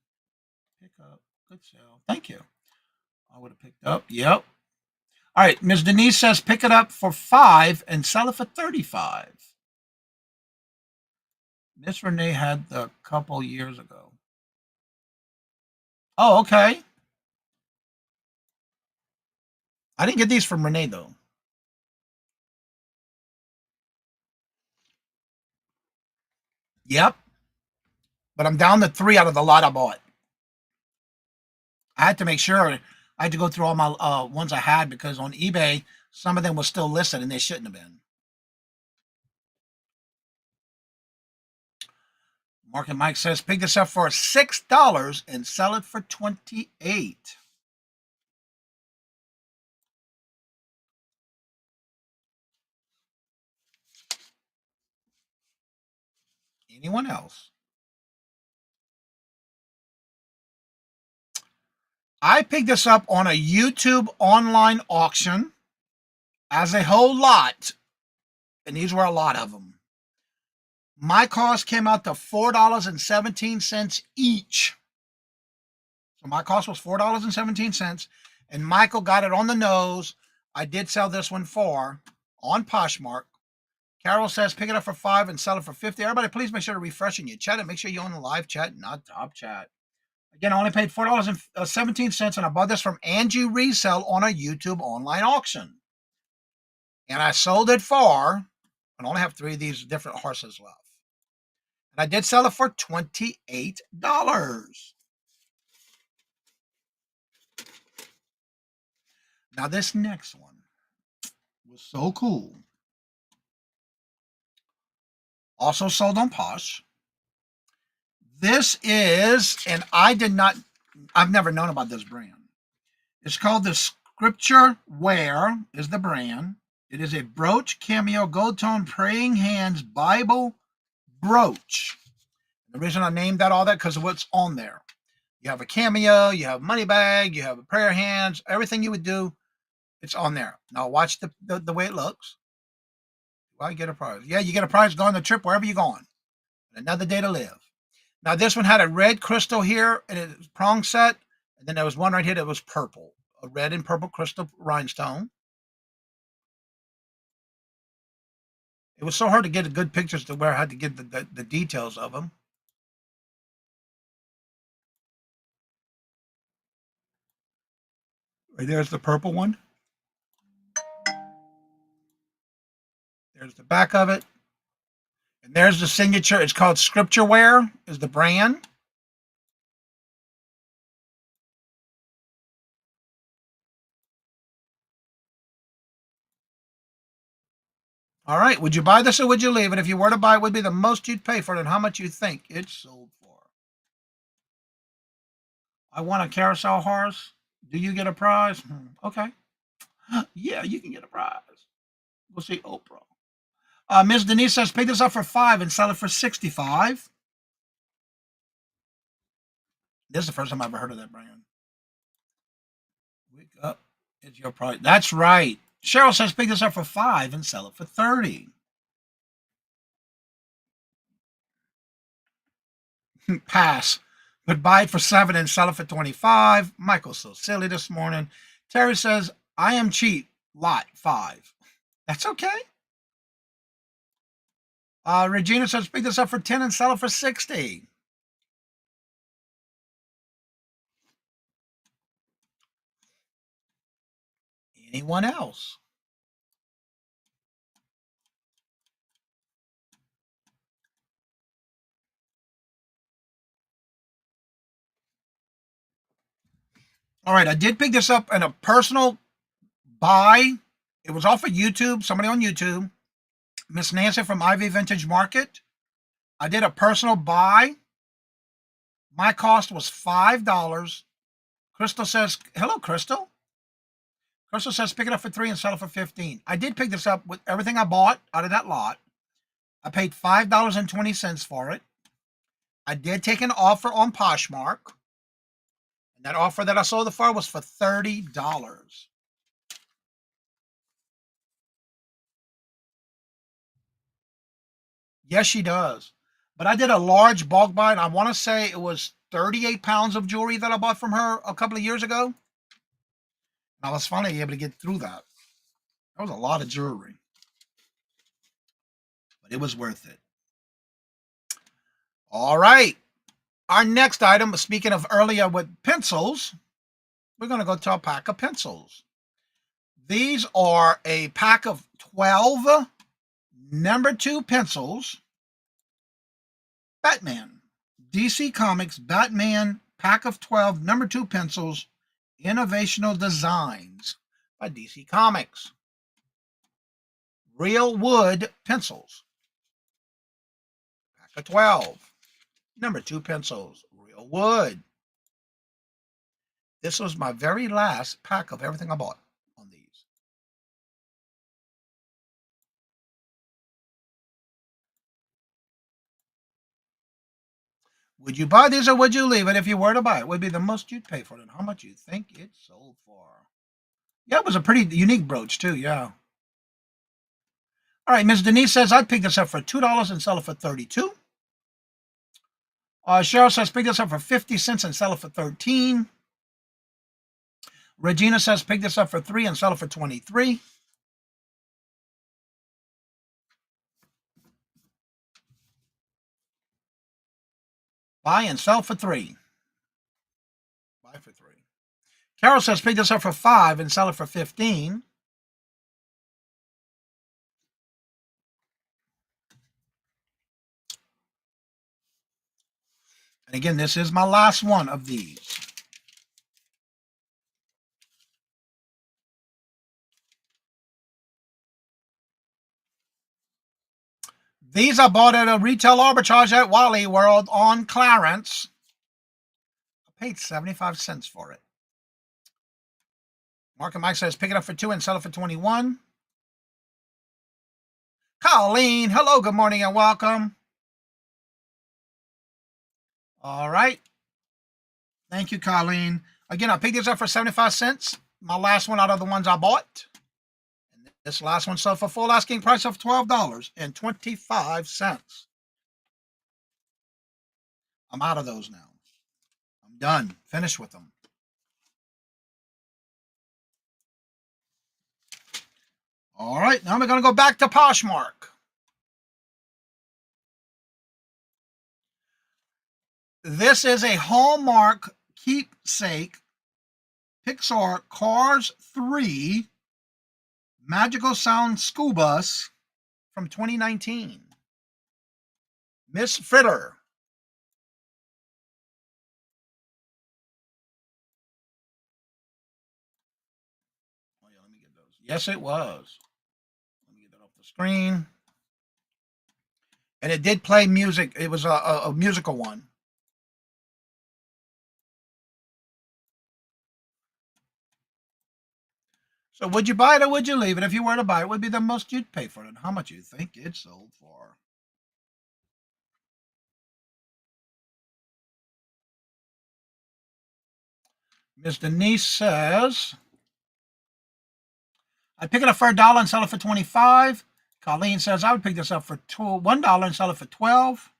Pick up. Good sale. Thank you. I would have picked up. Yep. All right, Ms. Denise says pick it up for $5 and sell it for $35. Miss Renee had the couple years ago. Oh, okay. I didn't get these from Renee though. Yep. But I'm down to 3 out of the lot I bought. I had to make sure. I had to go through all my ones I had because on eBay, some of them were still listed and they shouldn't have been. Mark and Mike says, pick this up for $6 and sell it for $28. Anyone else? I picked this up on a YouTube online auction as a whole lot, and these were a lot of them. My cost came out to $4.17 each. So my cost was $4.17, and Michael got it on the nose. I did sell this one on Poshmark. Carol says pick it up for $5 and sell it for $50. Everybody, please make sure to refresh in your chat and make sure you're on the live chat, not top chat. Again, I only paid $4.17, and I bought this from Angie Resell on a YouTube online auction. And I sold it for, I only have 3 of these different horses left. And I did sell it for $28. Now this next one was so cool. Also sold on Posh. This is, and I've never known about this brand. It's called the Scripture Wear is the brand. It is a brooch cameo gold tone praying hands Bible brooch. The reason I named all that because of what's on there. You have a cameo, you have a money bag, you have a prayer hands, everything you would do, it's on there. Now watch the way it looks. Do I get a prize? Yeah, you get a prize going on the trip wherever you're going. Another day to live. Now this one had a red crystal here and it's prong set, and then there was one right here that was purple, a red and purple crystal rhinestone. It was so hard to get good pictures to where I had to get the details of them. Right there's the purple one. There's the back of it. And there's the signature. It's called Scripture Wear is the brand. All right. Would you buy this or would you leave it? If you were to buy it, what would be the most you'd pay for it and how much you think it's sold for? I want a carousel horse. Do you get a prize? Okay. Yeah, you can get a prize. We'll see Oprah. Ms. Denise says, pick this up for $5 and sell it for $65. This is the first time I've ever heard of that brand. Wake up. It's your price. That's right. Cheryl says, pick this up for $5 and sell it for $30. Pass. But buy it for $7 and sell it for $25. Michael's so silly this morning. Terry says, I am cheap. Lot 5. That's okay. Regina says, pick this up for $10 and sell it for $60. Anyone else? All right, I did pick this up in a personal buy. It was off of YouTube, somebody on YouTube. Miss Nancy from Ivy Vintage Market. I did a personal buy. My cost was $5. Crystal says, hello, Crystal. Crystal says, pick it up for $3 and sell it for $15. I did pick this up with everything I bought out of that lot. I paid $5.20 for it. I did take an offer on Poshmark. And that offer that I sold it for was for $30. Yes, she does. But I did a large bulk buy, and I want to say it was 38 pounds of jewelry that I bought from her a couple of years ago. And I was finally able to get through that. That was a lot of jewelry. But it was worth it. All right. Our next item, speaking of earlier with pencils, we're going to go to a pack of pencils. These are a pack of 12 number 2 pencils. Batman. DC Comics Batman pack of 12 number 2 pencils. Innovational Designs by DC Comics. Real wood pencils. Pack of 12. Number 2 pencils. Real wood. This was my very last pack of everything I bought on these. Would you buy these or would you leave it? If you were to buy it, would be the most you'd pay for it and how much you think it sold for. Yeah, it was a pretty unique brooch too, yeah. All right, Ms. Denise says, I'd pick this up for $2 and sell it for $32. Cheryl says, pick this up for 50 cents and sell it for $13. Regina says, pick this up for $3 and sell it for $23. Buy and sell for $3. Buy for $3. Carol says, pick this up for $5 and sell it for $15. And again, this is my last one of these. These I bought at a retail arbitrage at Wally World on clearance. I paid 75 cents for it. Mark and Mike says, pick it up for $2 and sell it for $21. Colleen, hello, good morning and welcome. All right. Thank you, Colleen. Again, I picked this up for 75 cents. My last one out of the ones I bought. And this last one sold for full asking price of $12.25. I'm out of those now. I'm done. Finished with them. All right. Now we're going to go back to Poshmark. This is a Hallmark keepsake Pixar Cars 3 Magical Sound School Bus from 2019. Miss Fritter. Oh, yeah, let me get those. Yes, it was. Let me get that off the screen. And it did play music. It was a musical one. So would you buy it or would you leave it? If you were to buy it, what would be the most you'd pay for it and how much you think it sold for? Miss Denise says, I'd pick it up for $1 and sell it for 25. Colleen says, I would pick this up for $1 and sell it for 12.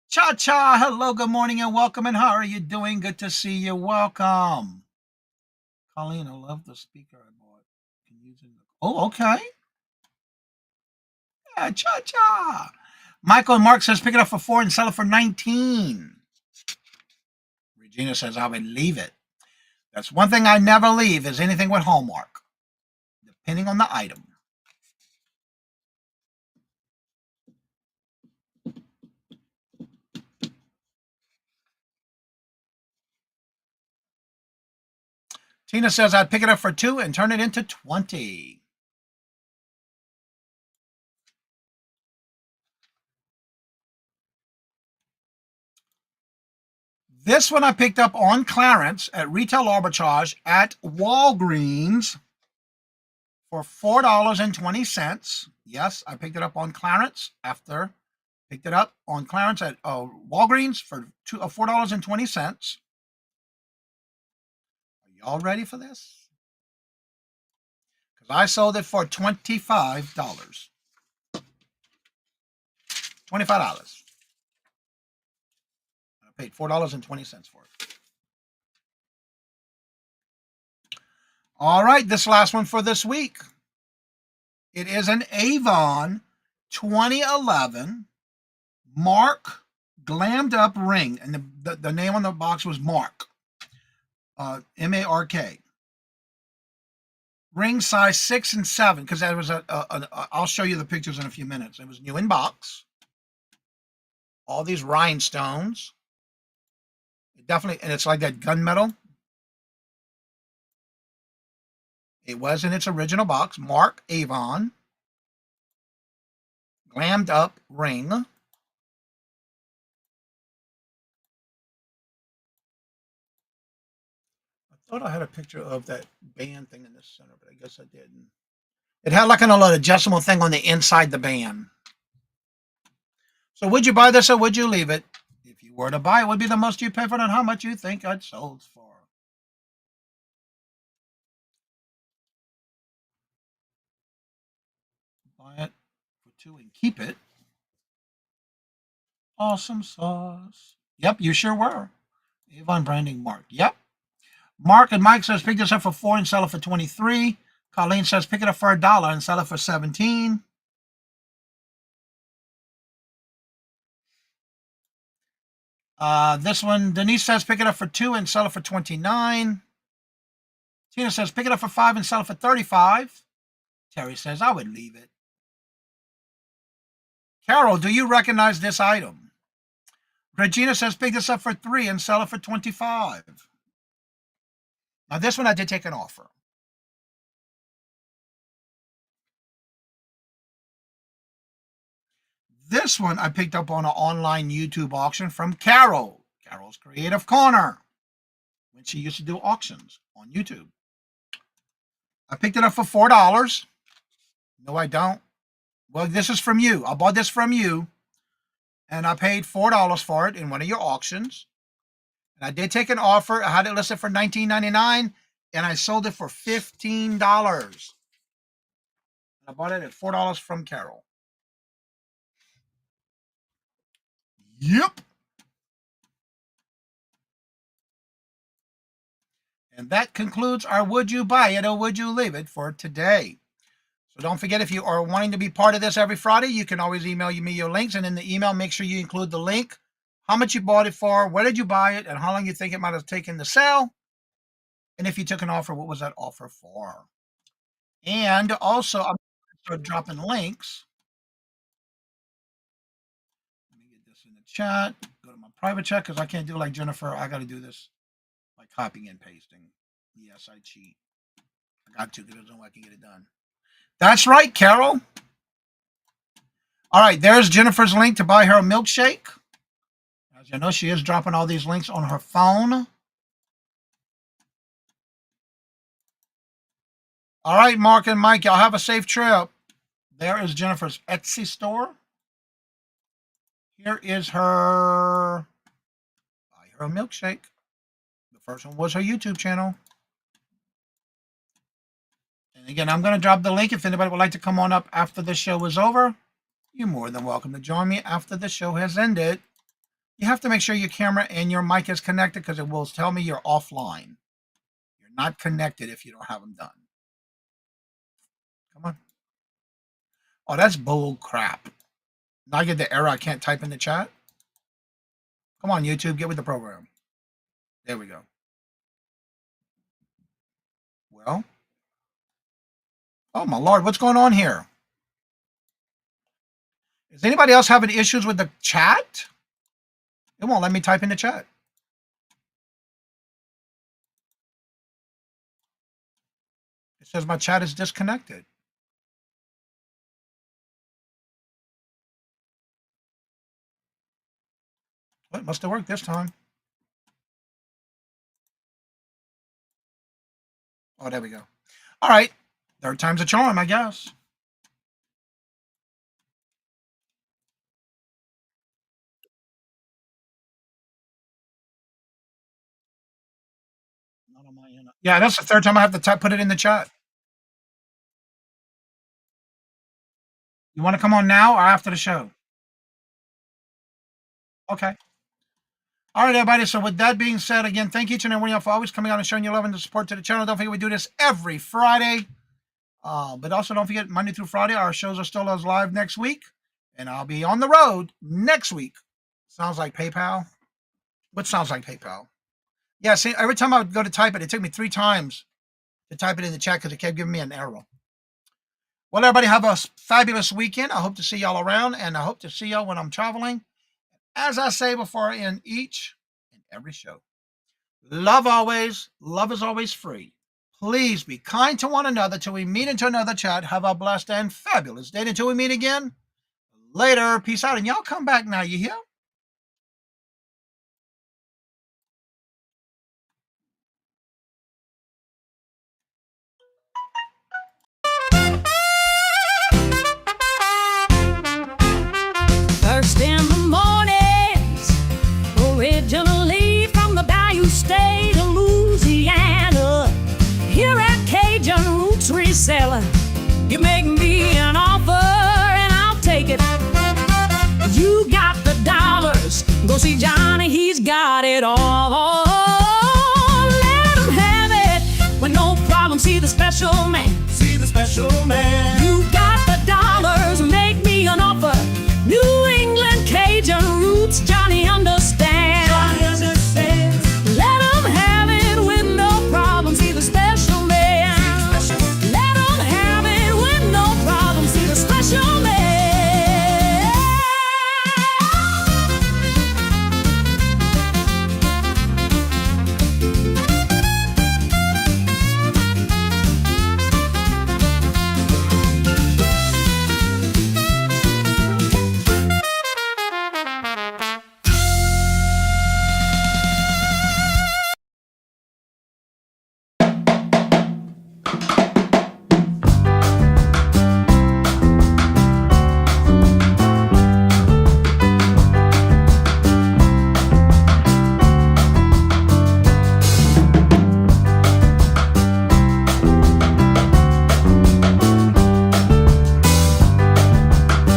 Cha-cha, hello, good morning and welcome, and how are you doing? Good to see you. Welcome. Colleen, I love the speaker I bought. Can use it. Oh, okay. Yeah, cha-cha. Michael and Mark says, pick it up for 4 and sell it for 19. Regina says, I would leave it. That's one thing I never leave is anything with Hallmark, depending on the item. Tina says, I'd pick it up for 2 and turn it into 20. This one I picked up on clearance at Retail Arbitrage at Walgreens for $4.20. Yes, I picked it up on clearance picked it up on clearance at Walgreens for $4.20. Are y'all ready for this? Because I sold it for $25. $25. I paid $4.20 for it. All right, this last one for this week. It is an Avon 2011 Mark glammed up ring, and the name on the box was Mark, M-A-R-K. Ring size 6 and 7, because that was I'll show you the pictures in a few minutes. It was new in box. All these rhinestones. Definitely, and it's like that gunmetal. It was in its original box. Mark Avon. Glammed up ring. I thought I had a picture of that band thing in the center, but I guess I didn't. It had like an adjustable thing on the inside the band. So would you buy this or would you leave it? If you were to buy it, what would be the most you'd pay for it and how much you think it sold for? Buy it for 2 and keep it. Awesome sauce. Yep, you sure were. Avon branding Mark. Yep. Mark and Mike says pick this up for 4 and sell it for 23. Colleen says pick it up for $1 and sell it for 17. This one, Denise says pick it up for 2 and sell it for 29. Tina says pick it up for 5 and sell it for 35. Terry says I would leave it. Carol, do you recognize this item? Regina says pick this up for 3 and sell it for 25. Now this one I did take an offer. This one I picked up on an online YouTube auction from Carol. Carol's Creative Corner. When she used to do auctions on YouTube. I picked it up for $4. No, I don't. Well, this is from you. I bought this from you. And I paid $4 for it in one of your auctions. And I did take an offer. I had it listed for $19.99. And I sold it for $15. And I bought it at $4 from Carol. Yep. And that concludes our Would You Buy It or Would You Leave It for today. So don't forget, if you are wanting to be part of this every Friday, you can always email me your links. And in the email, make sure you include the link, how much you bought it for, where did you buy it, and how long you think it might have taken to sell. And if you took an offer, what was that offer for? And also, I'm going to start dropping links. Let me get this in the chat. Go to my private chat because I can't do like Jennifer. I got to do this by copying and pasting. Yes, I cheat. I got to because there's no way I can get it done. That's right, Carol. All right, there's Jennifer's link to buy her a milkshake. As you know, she is dropping all these links on her phone. All right, Mark and Mike, y'all have a safe trip. There is Jennifer's Etsy store. Here is her buy her a milkshake. The first one was her YouTube channel. And again, I'm going to drop the link. If anybody would like to come on up after the show is over, you're more than welcome to join me after the show has ended. You have to make sure your camera and your mic is connected because it will tell me you're offline. You're not connected if you don't have them done. Come on. Oh, that's bull crap. Now I get the error. I can't type in the chat. Come on, YouTube. Get with the program. There we go. Well. Oh, my Lord. What's going on here? Is anybody else having issues with the chat? It won't let me type in the chat. It says my chat is disconnected. Well, it must have worked this time. Oh, there we go. All right. Third time's a charm, I guess. Not on my end. Yeah, that's the third time I have to put it in the chat. You want to come on now or after the show? Okay. All right, everybody. So with that being said, again, thank each and every one of you for always coming out and showing your love and the support to the channel. Don't forget we do this every Friday. But also don't forget, Monday through Friday, our shows are still as live next week. And I'll be on the road next week. Sounds like PayPal? What sounds like PayPal? Yeah, see, every time I would go to type it, it took me 3 times to type it in the chat because it kept giving me an error. Well, everybody have a fabulous weekend. I hope to see y'all around, and I hope to see y'all when I'm traveling. As I say before I end each and every show, love always. Love is always free. Please be kind to one another till we meet into another chat. Have a blessed and fabulous day until we meet again. Later. Peace out. And y'all come back now. You hear? First in the mornings, originally from the Bayou State of Louisiana. Here at Cajun Roots Reseller, you make me an offer and I'll take it. You got the dollars, go see John.